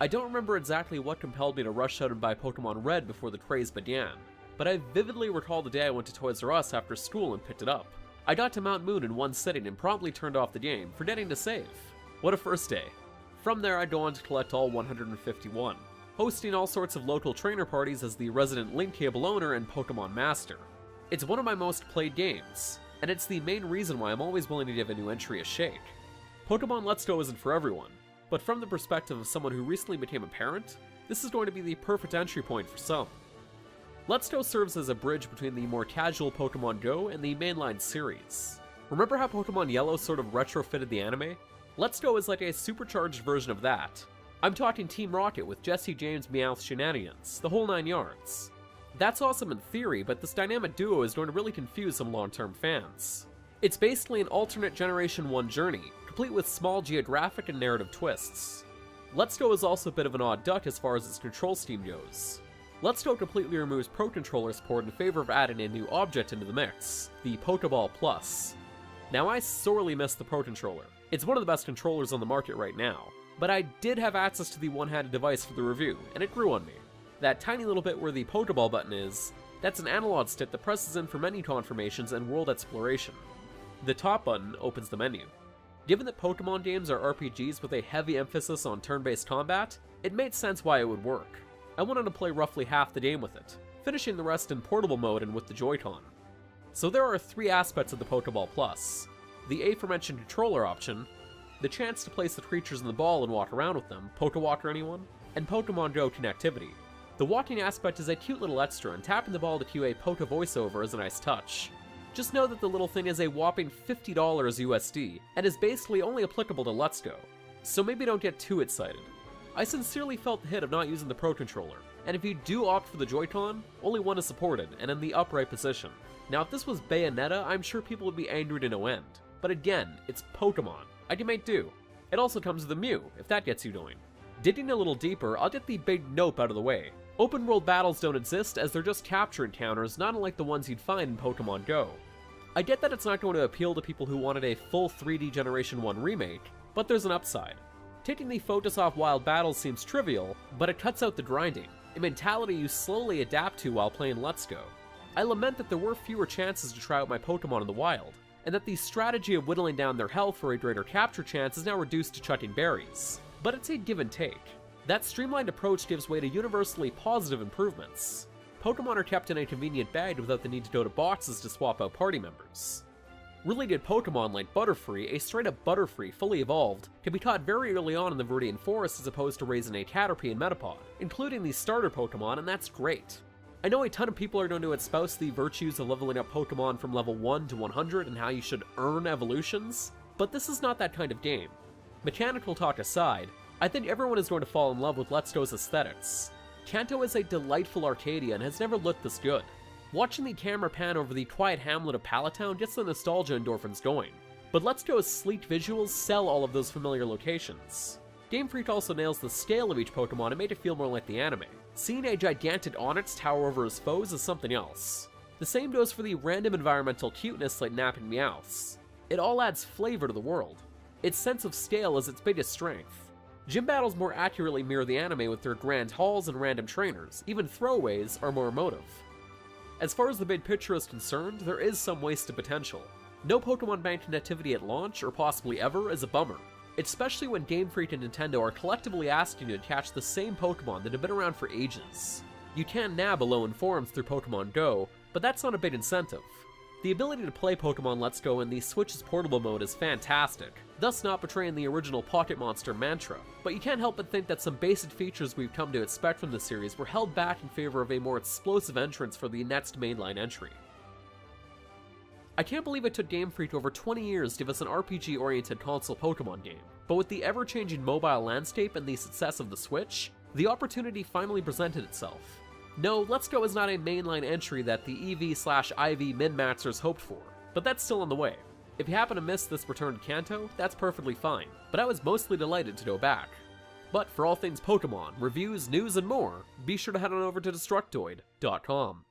I don't remember exactly what compelled me to rush out and buy Pokemon Red before the craze began, but I vividly recall the day I went to Toys R Us after school and picked it up. I got to Mount Moon in one sitting and promptly turned off the game, forgetting to save. What a first day. From there I'd go on to collect all 151, hosting all sorts of local trainer parties as the resident Link Cable owner and Pokemon master. It's one of my most played games, and it's the main reason why I'm always willing to give a new entry a shake. Pokemon Let's Go isn't for everyone, but from the perspective of someone who recently became a parent, this is going to be the perfect entry point for some. Let's Go serves as a bridge between the more casual Pokemon Go and the mainline series. Remember how Pokemon Yellow sort of retrofitted the anime? Let's Go is like a supercharged version of that. I'm talking Team Rocket with Jesse James Meowth shenanigans, the whole 9 yards. That's awesome in theory, but this dynamic duo is going to really confuse some long-term fans. It's basically an alternate Generation 1 journey, complete with small geographic and narrative twists. Let's Go is also a bit of an odd duck as far as its control scheme goes. Let's Go completely removes Pro Controller support in favor of adding a new object into the mix, the Pokeball Plus. Now I sorely miss the Pro Controller. It's one of the best controllers on the market right now, but I did have access to the one-handed device for the review, and it grew on me. That tiny little bit where the Pokeball button is, that's an analog stick that presses in for menu confirmations and world exploration. The top button opens the menu. Given that Pokemon games are RPGs with a heavy emphasis on turn-based combat, it made sense why it would work. I wanted to play roughly half the game with it, finishing the rest in portable mode and with the Joy-Con. So there are 3 aspects of the Pokeball Plus: the aforementioned controller option, the chance to place the creatures in the ball and walk around with them, Pokewalk or anyone, and Pokemon Go connectivity. The walking aspect is a cute little extra, and tapping the ball to cue a Poke voiceover is a nice touch. Just know that the little thing is a whopping $50 USD, and is basically only applicable to Let's Go, so maybe don't get too excited. I sincerely felt the hit of not using the Pro Controller, and if you do opt for the Joy-Con, only one is supported, and in the upright position. Now if this was Bayonetta, I'm sure people would be angry to no end, but again, it's Pokemon. I can make do. It also comes with a Mew, if that gets you going. Digging a little deeper, I'll get the big nope out of the way. Open world battles don't exist, as they're just capture encounters, not unlike the ones you'd find in Pokemon Go. I get that it's not going to appeal to people who wanted a full 3D Generation 1 remake, but there's an upside. Taking the focus off wild battles seems trivial, but it cuts out the grinding, a mentality you slowly adapt to while playing Let's Go. I lament that there were fewer chances to try out my Pokemon in the wild, and that the strategy of whittling down their health for a greater capture chance is now reduced to chucking berries. But it's a give and take. That streamlined approach gives way to universally positive improvements. Pokemon are kept in a convenient bag without the need to go to boxes to swap out party members. Really good Pokemon like Butterfree, a straight-up Butterfree fully evolved, can be caught very early on in the Viridian Forest as opposed to raising a Caterpie in Metapod, including the starter Pokemon, and that's great. I know a ton of people are going to espouse the virtues of leveling up Pokemon from level 1 to 100 and how you should earn evolutions, but this is not that kind of game. Mechanical talk aside, I think everyone is going to fall in love with Let's Go's aesthetics. Kanto is a delightful Arcadia and has never looked this good. Watching the camera pan over the quiet hamlet of Palatown gets the nostalgia endorphins going, but Let's Go's sleek visuals sell all of those familiar locations. Game Freak also nails the scale of each Pokemon and made it feel more like the anime. Seeing a gigantic Onix tower over his foes is something else. The same goes for the random environmental cuteness like napping Meowths. It all adds flavor to the world. Its sense of scale is its biggest strength. Gym battles more accurately mirror the anime with their grand halls and random trainers, even throwaways are more emotive. As far as the big picture is concerned, there is some wasted potential. No Pokemon Bank connectivity at launch, or possibly ever, is a bummer. Especially when Game Freak and Nintendo are collectively asking you to catch the same Pokemon that have been around for ages. You can nab alone forms through Pokemon Go, but that's not a big incentive. The ability to play Pokemon Let's Go in the Switch's portable mode is fantastic, thus not betraying the original Pocket Monster mantra, but you can't help but think that some basic features we've come to expect from the series were held back in favor of a more explosive entrance for the next mainline entry. I can't believe it took Game Freak over 20 years to give us an RPG-oriented console Pokemon game, but with the ever-changing mobile landscape and the success of the Switch, the opportunity finally presented itself. No, Let's Go is not a mainline entry that the Eevee/Ivy min-maxers hoped for, but that's still on the way. If you happen to miss this return to Kanto, that's perfectly fine, but I was mostly delighted to go back. But for all things Pokemon, reviews, news, and more, be sure to head on over to Destructoid.com.